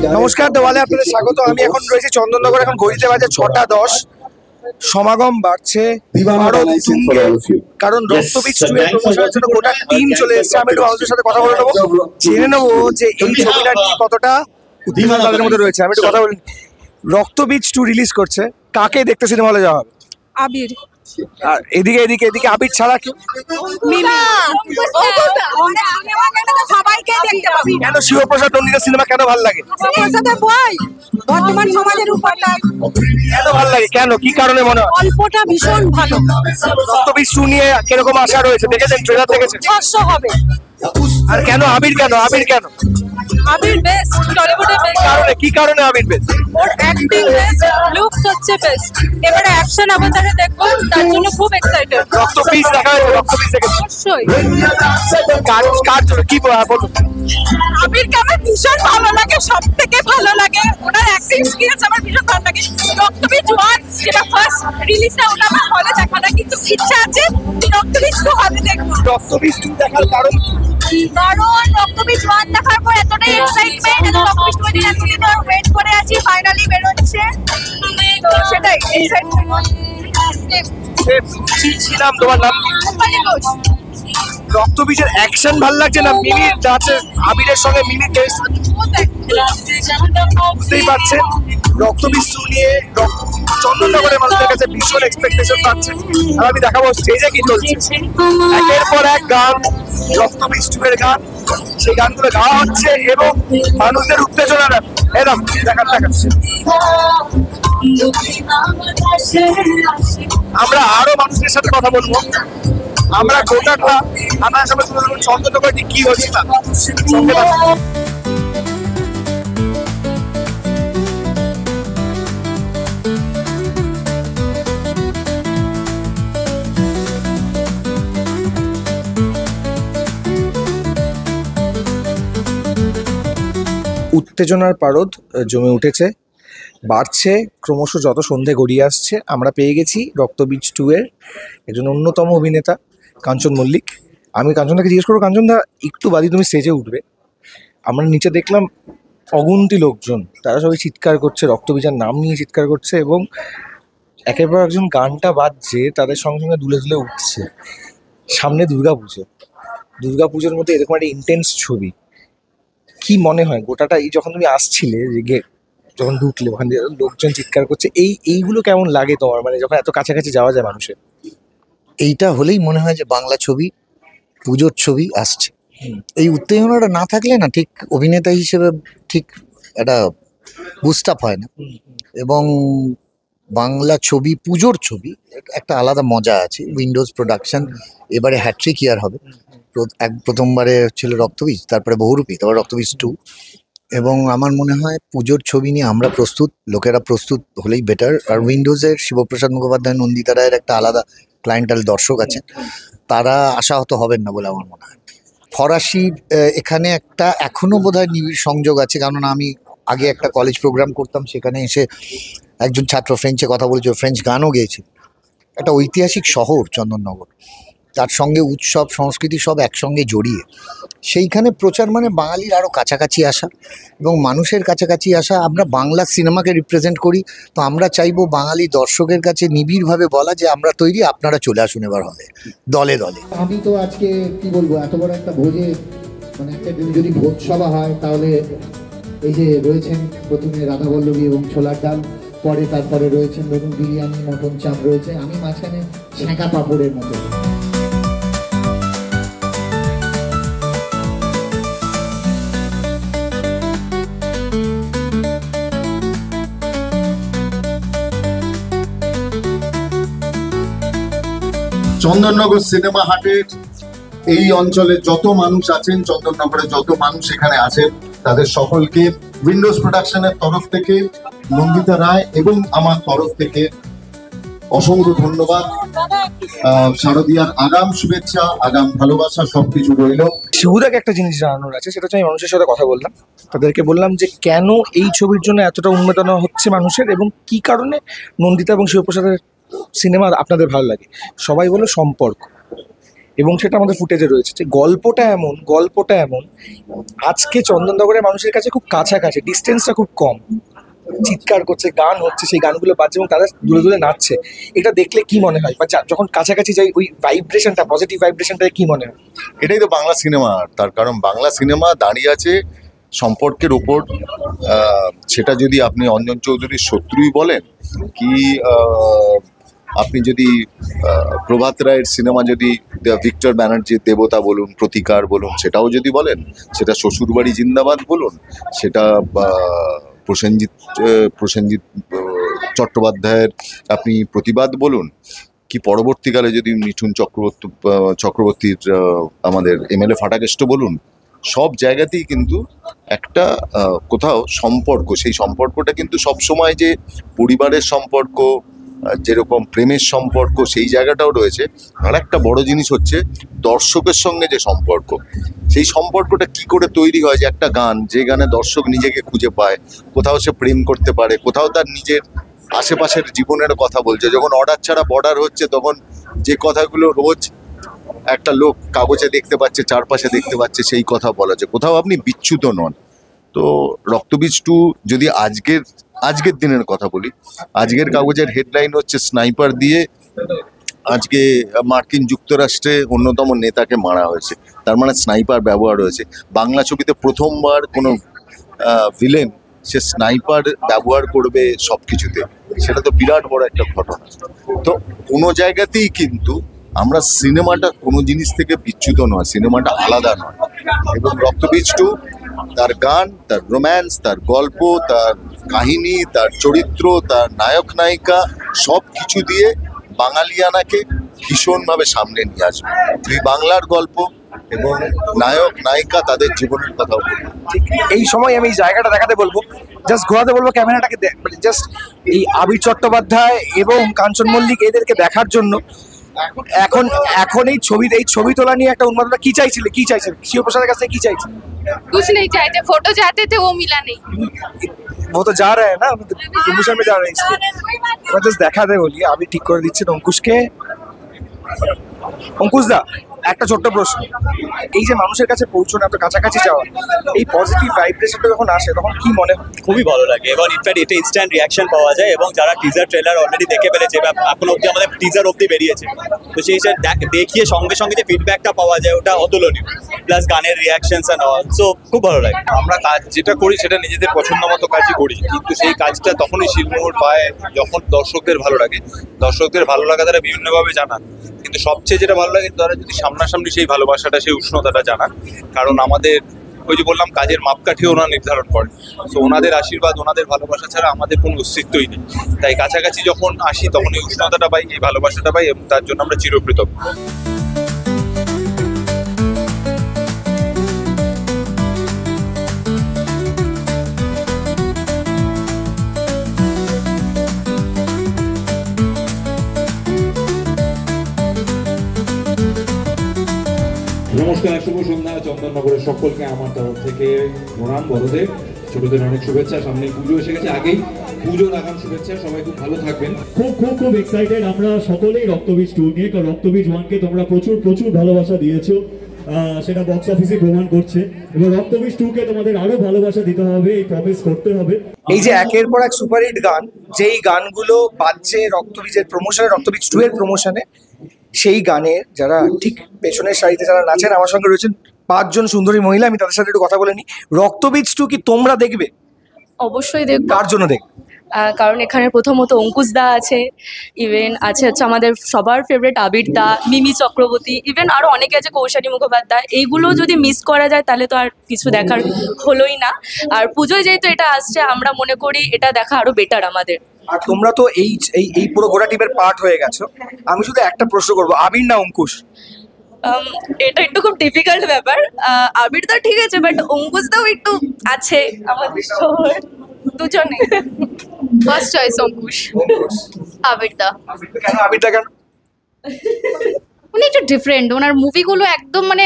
নমস্কার, দেওয়ালে আপনাদের স্বাগত। আমি এখন রয়েছি চন্দননগর। এখন ঘড়িতে বাজে 6টা 10। সমাগম বাড়ছে আরো তুঙ্গে, কারণ রক্তবীজ 2 এর প্রমোশনের জন্য গোটা টিম চলে এসেছে। আমি একটু মানুষের সাথে কথা বলে নেবো, জেনে নেবো যে এই ছবিটা নিয়ে কতটা উদ্দীপনা তাদের মধ্যে রয়েছে। আমি একটু কথা বলি। রক্তবীজ 2 রিলিজ করছে, কাকে দেখতে সিনেমা হলে যাওয়া হবে? আবির। আর এদিকে এদিকে এদিকে আবির ছাড়া কেউ? সবাইকে দেখতে পাবি। কেন শিবপ্রসাদ নন্দিতা সিনেমা কেন ভালো লাগে? শিবপ্রসাদের বই বর্তমান সমাজের উপরটা কেন ভালো লাগে? কেন, কি কারণে মনে হয়? গল্পটা ভীষণ ভালো। রক্তবীজ 2 নিয়ে কিরকম আশা রয়েছে? দেখেছেন, ট্রেলার দেখেছেন? 600 হবে। আর কেন আবির? কেন আবির? কেন আবির বেস্ট, টলিউডের বেস্ট। কারণে? কি কারণে আবির বেস্ট? ওর অ্যাক্টিং বেস্ট, লুকস হচ্ছে বেস্ট। এবারে অ্যাকশন অবতারে দেখবো, তার জন্য খুব এক্সাইটেড। রক্তবীজ দেখা হয়েছে? রক্তবীজ দেখে অবশ্যই। কার জন্য কি বলুন? আবিরকে আমার ভীষণ ভালো লাগে, সব থেকে ভালো লাগে ওনার অ্যাক্টিং স্কিলস। আমার ভীষণ ভালো লাগে। রক্তবীজ 1 যেটা ফার্স্ট রিলিজটা, ওটা আমার হলে দেখা না, কিন্তু ইচ্ছা আছে রক্তবীজ 2 হলে দেখবো। রক্তবীজ 2 দেখার কারণ কারণ রক্তবীজ 1 দেখার পর এতটাই এক্সাইটমেন্ট, এত রক্তবীজ 2 দিন এতদিন ধরে ওয়েট করে আছি, ফাইনালি বেরোচ্ছে, তো সেটাই এক্সাইটমেন্ট। ছিলাম। তোমার নাম কি? রক্তবীজের অ্যাকশন ভালো লাগছে না মিমির যাচ্ছে আবিরের সঙ্গে? মিমির টেস্ট বুঝতেই পারছেন। রক্তবীজ 2 নিয়ে চন্দননগরের মানুষের কাছে ভীষণ এক্সপেকটেশন পাচ্ছে। আর আমি দেখাবো স্টেজে কি চলছে। একের পর এক গান, রক্তবীজ 2 এর গান, সেই গানগুলো গাওয়া হচ্ছে এবং মানুষদের উত্তেজনা এরকম দেখাচ্ছে। আমরা আরো মানুষদের সাথে কথা বলবো। আমরা গোটাটা আমার সামনে চন্দননগর কি হচ্ছে না সঙ্গে উত্তেজনার পারদ জমে উঠেছে, বাড়ছে ক্রমশ যত সন্ধে গড়িয়ে আসছে। আমরা পেয়ে গেছি রক্তবীজ 2 এর একজন অন্যতম অভিনেতা কাঞ্চন মল্লিক। আমি কাঞ্চনদাকে জিজ্ঞেস করবো, কাঞ্চনদা একটু বাদে তুমি স্টেজে উঠবে। আমরা নিচে দেখলাম অগুন্তি লোকজন, তারা সবাই চিৎকার করছে, রক্তবীজের নাম নিয়ে চিৎকার করছে এবং একের পর একজন গানটা বাজছে, তাদের সঙ্গে সঙ্গে দুলে দুলে উঠছে। সামনে দুর্গাপুজোর মধ্যে এরকম একটা ইন্টেন্স ছবি। কি মনে হয় গোটাটা, এই যখন তুমি আসছিলে যে যখন ঢুকলে ওখান দিয়ে লোকজন চিৎকার করছে, এইগুলো কেমন লাগে তোমার? মানে যখন এত কাছাকাছি যাওয়া যায় মানুষের। এইটা হলেই মনে হয় যে বাংলা ছবি, পুজোর ছবি আসছে। এই উত্তেজনাটা না থাকলে না ঠিক অভিনেতা হিসেবে ঠিক একটা বুস্ট আপ হয় না। এবং বাংলা ছবি, পুজোর ছবি একটা আলাদা মজা আছে। উইন্ডোজ প্রোডাকশন এবারে হ্যাট্রিক ইয়ার হবে। প্রথমবারে ছিল রক্তবীজ, তারপরে বহুরূপী, তারপর রক্তবীজ 2। এবং আমার মনে হয় পুজোর ছবি নিয়ে আমরা প্রস্তুত, লোকেরা প্রস্তুত হলেই বেটার। আর উইন্ডোজের শিবপ্রসাদ মুখোপাধ্যায়, নন্দিতা রায়ের একটা আলাদা ক্লায়েন্টাল দর্শক আছেন, তারা আশাহত হবেন না বলে আমার মনে হয়। ফরাসির এখানে একটা এখনো বোধহয় নিবিড় সংযোগ আছে, কারণ আমি আগে একটা কলেজ প্রোগ্রাম করতাম, সেখানে এসে একজন ছাত্র ফ্রেঞ্চে কথা বলেছিল, ফ্রেঞ্চ গানও গেয়েছিল। একটা ঐতিহাসিক শহর চন্দননগর, তার সঙ্গে উৎসব সংস্কৃতি সব একসঙ্গে জড়িয়ে। সেইখানে প্রচার মানে বাঙালির আরও কাছাকাছি আসা এবং মানুষের কাছাকাছি আসা। আমরা বাংলা সিনেমাকে রিপ্রেজেন্ট করি, তো আমরা চাইবো বাঙালি দর্শকের কাছে নিবিড়ভাবে বলা যে আমরা তৈরি, আপনারা চলে আসুন এবার হলে দলে দলে। আমি তো আজকে কি বলবো, এত বড় একটা ভোজে, মানে একটা যদি ভোজ সভা হয় তাহলে এই যে রয়েছেন প্রথমে রাধাবল্লভী এবং ছোলার ডাল, পরে তারপরে রয়েছেন ধরুন বিরিয়ানি, মটন চাপ রয়েছে, আমি মাঝখানে ছ্যাঁকা পাঁপড়ের মতো। চন্দননগর সিনেমা হাটের এই অঞ্চলে যত মানুষ আছেন, চন্দননগরে যত মানুষ এখানে আছেন, তাদের সকলকে উইন্ডোজ প্রোডাকশনের তরফ থেকে, নন্দিতা রায় এবং আমার তরফ থেকে অসংখ্য ধন্যবাদ। শারদীয়ার আগাম শুভেচ্ছা, আগাম ভালোবাসা সবকিছু রইল। শিবুদাকে একটা জিনিস জানানোর আছে, সেটা হচ্ছে আমি মানুষের সাথে কথা বললাম, তাদেরকে বললাম যে কেন এই ছবির জন্য এতটা উন্মেদনা হচ্ছে মানুষের এবং কি কারণে নন্দিতা এবং শিবপ্রসাদের সিনেমা আপনাদের ভালো লাগে। সবাই বলে সম্পর্ক। এবং সেটা আমাদের ফুটেজে রয়েছে, যে গল্পটা এমন আজকে চন্দননগরের মানুষের কাছে খুব কাছাকাছি, ডিস্টেন্সটা খুব কম, চিৎকার করছে, গান হচ্ছে, সেই গানগুলো বাজছে এবং তারা দূরে দূরে নাচছে। এটা দেখলে কি মনে হয়, বা যখন কাছাকাছি যাই ওই ভাইব্রেশনটা, পজিটিভ ভাইব্রেশনটা কি মনে হয়? এটাই তো বাংলা সিনেমা। তার কারণ বাংলা সিনেমা দাঁড়িয়ে আছে সম্পর্কের উপর। সেটা যদি আপনি অঞ্জন চৌধুরীর শত্রুই বলেন, কি আপনি যদি প্রভাত রায়ের সিনেমা, যদি ভিক্টর ব্যানার্জির দেবতা বলুন, প্রতিকার বলুন, সেটাও যদি বলেন, সেটা শ্বশুরবাড়ি জিন্দাবাদ বলুন, সেটা প্রসেনজিৎ চট্টোপাধ্যায়ের আপনি প্রতিবাদ বলুন, কি পরবর্তীকালে যদি মিঠুন চক্রবর্তীর আমাদের এমএলএ ফাটাকেষ্ট বলুন, সব জায়গাতেই কিন্তু একটা কোথাও সম্পর্ক, সেই সম্পর্কটা কিন্তু সবসময় যে পরিবারের সম্পর্ক, যেরকম প্রেমের সম্পর্ক, সেই জায়গাটাও রয়েছে। আর একটা বড় জিনিস হচ্ছে দর্শকের সঙ্গে যে সম্পর্ক, সেই সম্পর্কটা কি করে তৈরি হয়, যে একটা গান, যে গানে দর্শক নিজেকে খুঁজে পায়, কোথাও সে প্রেম করতে পারে, কোথাও তার নিজের আশেপাশের জীবনের কথা বলছে। যখন অর্ডার ছাড়া বর্ডার হচ্ছে, তখন যে কথাগুলো রোজ একটা লোক কাগজে দেখতে পাচ্ছে, চারপাশে দেখতে পাচ্ছে, সেই কথা বলা যায়, কোথাও আপনি বিচ্যুত নন। তো রক্তবীজ 2 যদি আজকের দিনের কথা বলি, আজকের কাগজের হেডলাইন হচ্ছে স্নাইপার দিয়ে আজকে মার্কিন যুক্তরাষ্ট্রে অন্যতম নেতাকে মারা হয়েছে, তার মানে স্নাইপার ব্যবহার হয়েছে। বাংলা ছবিতে প্রথমবার কোনো ভিলেন সে স্নাইপার ব্যবহার করবে সব কিছুতে, সেটা তো বিরাট বড় একটা ঘটনা। তো কোনো জায়গাতেই কিন্তু আমরা সিনেমাটা কোনো জিনিস থেকে বিচ্যুত নয়, সিনেমাটা আলাদা নয়। এবং রক্তবীজ 2 তার গান, তার রোম্যান্স, তার গল্প, তার কাহিনী, তার চরিত্র, তার নায়ক নায়িকা, সব কিছু দিয়ে বাঙালিয়ানাকে ভীষণভাবে সামনে নিয়ে আসবে। দুই বাংলার গল্প এবং নায়ক নায়িকা তাদের জীবনের কথাও বলবো। ঠিক এই সময় আমি এই জায়গাটা দেখাতে বলবো, জাস্ট ঘোরাতে বলবো ক্যামেরাটাকে, মানে জাস্ট এই আবির চট্টোপাধ্যায় এবং কাঞ্চন মল্লিক এদেরকে দেখার জন্য এখন এই ছবি তোলা নিয়ে একটা উন্মাদনা। কি চাইছিলে শিবপ্রসাদের কাছে কি চাইছিলে? कुछ नहीं चाहते, फोटो चाहते थे, वो मिला नहीं। वो तो जा रहा है ना, प्रमोशन में जा रहे हैं, इसलिए मैं जस्ट দেখাতে বলি। আমি ঠিক করে দিচ্ছেন অঙ্কুশকে। অঙ্কুশ দা, একটা ছোট্ট প্রশ্ন, এই যে মানুষের কাছে পৌঁছানো, এত কাছাকাছি যাওয়া, এই পজিটিভ ভাইব্রেশনটা যখন আসে তখন কি মনে হয়? খুবই ভালো লাগে, এবং ইনফ্যাক্ট এটা ইনস্ট্যান্ট রিয়াকশন পাওয়া যায়, এবং যারা টিজার ট্রেলার অলরেডি দেখে ফেলেছে, বা এখন অবধি আমাদের টিজার অবধি বেরিয়েছে, তো সেই দেখিয়ে সঙ্গে সঙ্গে যে ফিডব্যাকটা পাওয়া যায় ওটা অতুলনীয়, প্লাস গানের রিয়াকশনস অ্যান্ড অল, সো খুব ভালো লাগে। আমরা কাজ যেটা করি সেটা নিজেদের পছন্দ মতো কাজই করি, কিন্তু সেই কাজটা তখনই শিলমোহর পায় যখন দর্শকদের ভালো লাগে। দর্শকদের ভালো লাগা তারা বিভিন্নভাবে জানান, কিন্তু সবচেয়ে যেটা ভালো লাগে তারা যদি সামনাসামনি সেই ভালোবাসাটা, সেই উষ্ণতাটা জানান। কারণ আমাদের ওই যে বললাম, কাজের মাপকাঠিও ওনারা নির্ধারণ করেন, সো ওনাদের আশীর্বাদ, ওনাদের ভালোবাসা ছাড়া আমাদের কোনো অস্তিত্বই নেই। তাই কাছাকাছি যখন আসি তখন এই উষ্ণতাটা পাই, এই ভালোবাসাটা পাই, এবং তার জন্য আমরা চিরকৃতজ্ঞ। নমস্কার, শুভ সন্ধ্যা। চন্দননগরের সকলকে আমার তরফ থেকে প্রণাম, বড়দের ছোটদের অনেক শুভেচ্ছা। সামনে পুজো এসে গেছে, আগেই পুজোর আগাম শুভেচ্ছা। সবাই খুব ভালো থাকবেন। খুব এক্সাইটেড আমরা সকলেই রক্তবীজ 2 নিয়ে, কারণ রক্তবীজ 1 কে তোমরা প্রচুর ভালোবাসা দিয়েছো, সেটা বক্স অফিসে প্রমাণ করছে, এবং রক্তবীজ 2 কে তোমাদের আরো ভালোবাসা দিতে হবে, এই প্রমিস করতে হবে। এই যে একের পর এক সুপারহিট গান, যেই গানগুলো বাজছে রক্তবীজের প্রমোশনে, রক্তবীজ 2 এর প্রমোশনে, সেই গানের যারা ঠিক পেছনের সারিতে যারা নাচেন, আমার সঙ্গে রয়েছেন 5 জন সুন্দরী মহিলা। আমি তাদের সাথে একটু কথা বলে নিই। রক্তবীজ 2 কি তোমরা দেখবে? অবশ্যই দেখবো। কার জন্য দেখবে? কারণ এখানে প্রথমত অঙ্কুশ দা আছে, ইভেন আছে হচ্ছে আমাদের সবার ফেভারিট আবির দা, মিমি চক্রবর্তী, ইভেন আরো অনেকে আছে, কৌশানী মুখোপাধ্যায়। এইগুলো যদি মিস করা যায় তাহলে তো আর কিছু দেখার হলোই না। আর পুজোয় যেহেতু এটা আসছে, আমরা মনে করি এটা দেখা আরো বেটার আমাদের। আর তোমরা তো এই পুরো গোটা টিমের পার্ট হয়ে গেছো। আমি শুধু একটা প্রশ্ন করবো, আবির না অঙ্কুশ? এটা একটু খুব ডিফিকাল্ট ব্যাপার। আবির দা ঠিক আছে, বাট অঙ্কুশ দাও একটু আছে আমাদের শহরে, দুজনে। First choice Ankush. আবির দা। কেন আবির দা? কেন? উনি একটু ডিফারেন্ট, ওনার মুভিগুলো একদম মানে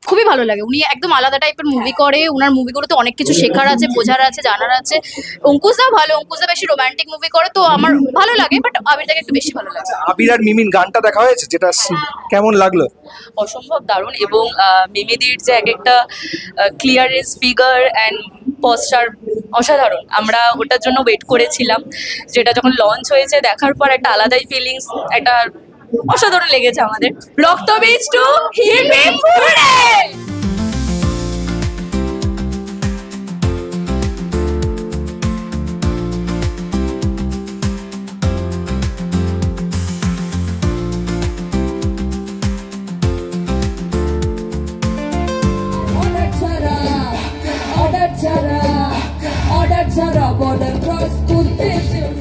খুবই ভালো লাগে। উনি একদম আলাদা টাইপের মুভি করে, ওনার মুভিগুলোতে অনেক কিছু শেখার আছে, বোঝার আছে, জানার আছে। অঙ্কুশদা ভালো, অঙ্কুশদা বেশি রোমান্টিক মুভি করে, তো আমার ভালো লাগে, বাট আবিরদাকে একটু বেশি ভালো লাগে। আবির আর মিমিন গানটা দেখা হয়েছে, যেটা কেমন লাগলো? অসম্ভব দারুণ, এবং মিমিদির যে এক একটা ক্লিয়ারেন্স, ফিগার অ্যান্ড পশ্চার অসাধারণ। আমরা ওটার জন্য ওয়েট করেছিলাম, যেটা যখন লঞ্চ হয়েছে দেখার পর একটা আলাদাই ফিলিংস, একটা অসাধারণ লেগেছে আমাদের। Raktabeej 2 hip hip hurray!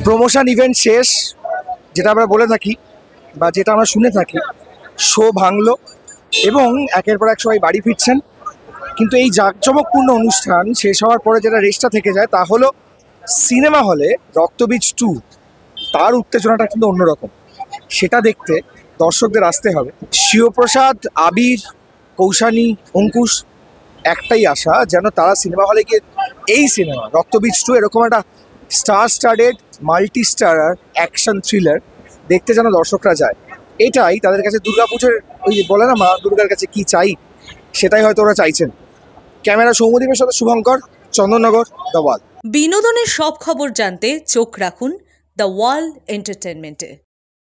Promotion event শেষ, যেটা আমরা বলে থাকি বা যেটা আমরা শুনে থাকি, শো ভাঙলো এবং একের পর এক সবাই বাড়ি ফিরছেন। কিন্তু এই জাঁকজমকপূর্ণ অনুষ্ঠান শেষ হওয়ার পরে যেটা রেস্টটা থেকে যায় তা হলো সিনেমা হলে রক্তবীজ 2, তার উত্তেজনাটা কিন্তু অন্যরকম। সেটা দেখতে দর্শকদের আসতে হবে। শিবপ্রসাদ, আবির, কৌশানী, অঙ্কুশ একটাই আশা, যেন তারা সিনেমা হলে গিয়ে এই সিনেমা রক্তবীজ 2 এরকম একটা স্টারেড মাল্টি স্টার অ্যাকশন থ্রিলার দেখতে যেন দর্শকরা যায়। এটাই তাদের কাছে দুর্গাপুজোর, ওই যে বলে না মা দুর্গার কাছে কি চাই, সেটাই হয়তো ওরা চাইছেন। ক্যামেরা সৌম্যদীপের সাথে শুভঙ্কর, চন্দননগর, দ্য ওয়াল। বিনোদনের সব খবর জানতে চোখ রাখুন দ্য ওয়াল এন্টারটেনমেন্টে।